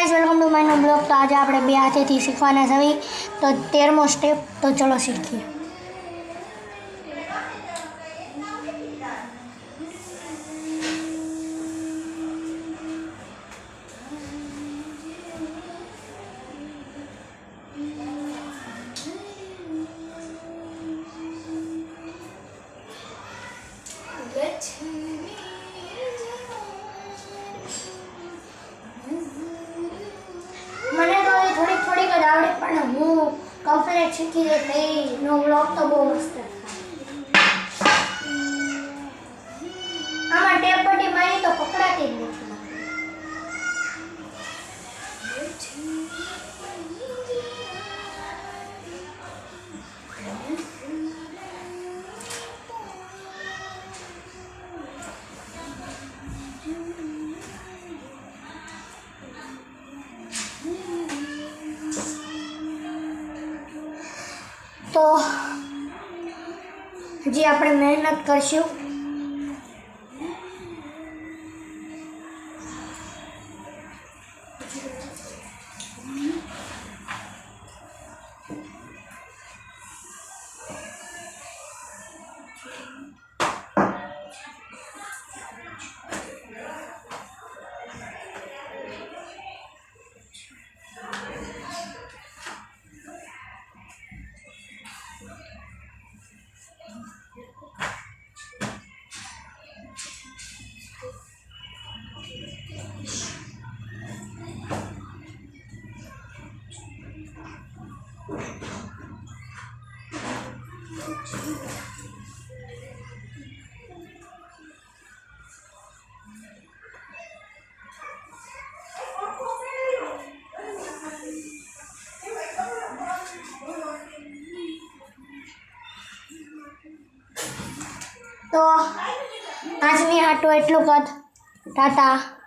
Guys welcome to my new blog. तो आज આપણે બે હાથેથી શીખવાના છે તો 13મો સ્ટેપ તો ચલો શીખીએ। મને તો થોડીક જ આવડે પણ હું કમ્પ્લીટ શીખી જાય એટલે એનો બ્લોગ તો બહુ મસ્ત થાય। આમાં ટેપ પટ્ટી મારી તો પકડાતી જ નથી। तो जी આપણે મહેનત કરશું। तो આજની હાટો એટલું જ। ટાટા।